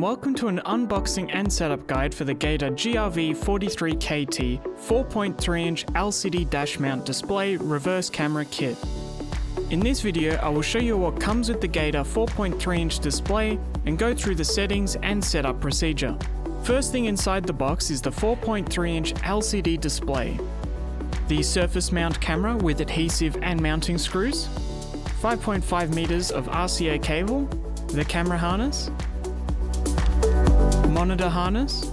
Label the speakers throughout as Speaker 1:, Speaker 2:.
Speaker 1: and welcome to an unboxing and setup guide for the Gator GRV43KT 4.3-inch LCD dash mount display reverse camera kit. In this video, I will show you what comes with the Gator 4.3-inch display and go through the settings and setup procedure. First thing inside the box is the 4.3-inch LCD display, the surface mount camera with adhesive and mounting screws, 5.5 meters of RCA cable, the camera harness, monitor harness,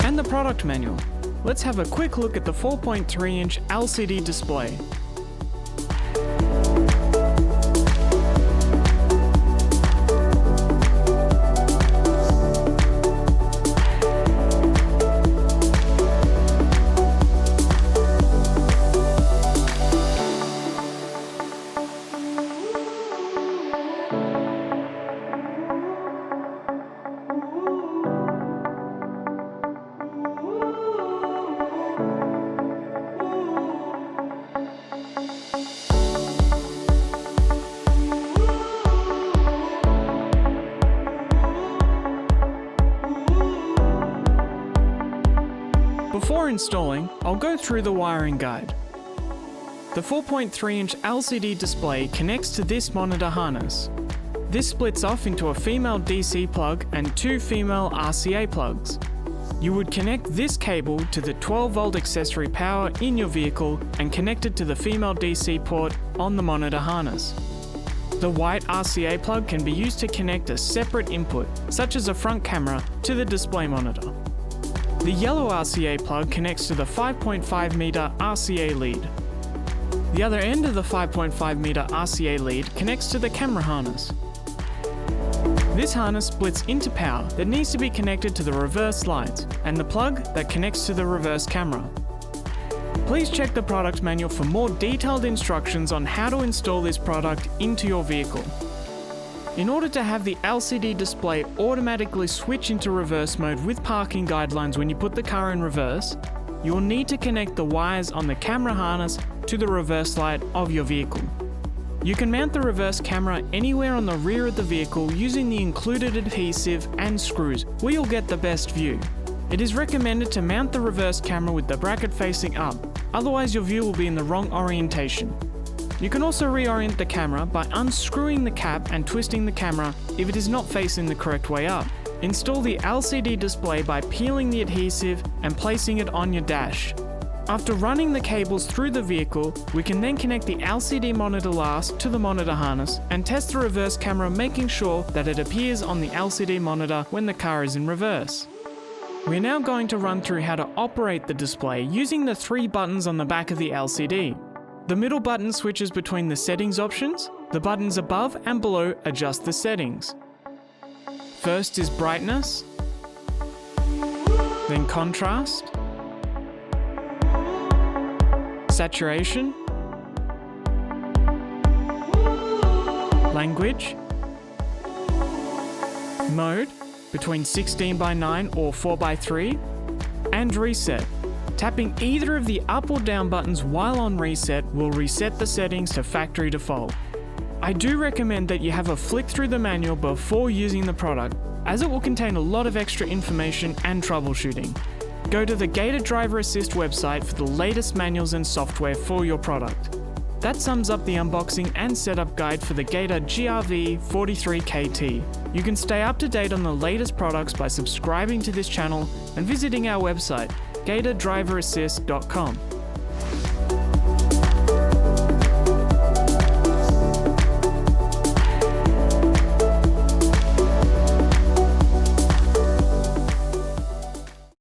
Speaker 1: and the product manual. Let's have a quick look at the 4.3-inch LCD display. Before installing, I'll go through the wiring guide. The 4.3-inch LCD display connects to this monitor harness. This splits off into a female DC plug and two female RCA plugs. You would connect this cable to the 12-volt accessory power in your vehicle and connect it to the female DC port on the monitor harness. The white RCA plug can be used to connect a separate input, such as a front camera, to the display monitor. The yellow RCA plug connects to the 5.5 meter RCA lead. The other end of the 5.5 meter RCA lead connects to the camera harness. This harness splits into power that needs to be connected to the reverse lights and the plug that connects to the reverse camera. Please check the product manual for more detailed instructions on how to install this product into your vehicle. In order to have the LCD display automatically switch into reverse mode with parking guidelines when you put the car in reverse, you will need to connect the wires on the camera harness to the reverse light of your vehicle. You can mount the reverse camera anywhere on the rear of the vehicle using the included adhesive and screws where you'll get the best view. It is recommended to mount the reverse camera with the bracket facing up, otherwise your view will be in the wrong orientation. You can also reorient the camera by unscrewing the cap and twisting the camera if it is not facing the correct way up. Install the LCD display by peeling the adhesive and placing it on your dash. After running the cables through the vehicle, we can then connect the LCD monitor last to the monitor harness and test the reverse camera, making sure that it appears on the LCD monitor when the car is in reverse. We're now going to run through how to operate the display using the three buttons on the back of the LCD. The middle button switches between the settings options. The buttons above and below adjust the settings. First is brightness, then contrast, saturation, language, mode between 16:9 or 4:3, and reset. Tapping either of the up or down buttons while on reset will reset the settings to factory default. I do recommend that you have a flick through the manual before using the product, as it will contain a lot of extra information and troubleshooting. Go to the Gator Driver Assist website for the latest manuals and software for your product. That sums up the unboxing and setup guide for the Gator GRV43KT. You can stay up to date on the latest products by subscribing to this channel and visiting our website, GatorDriverAssist.com.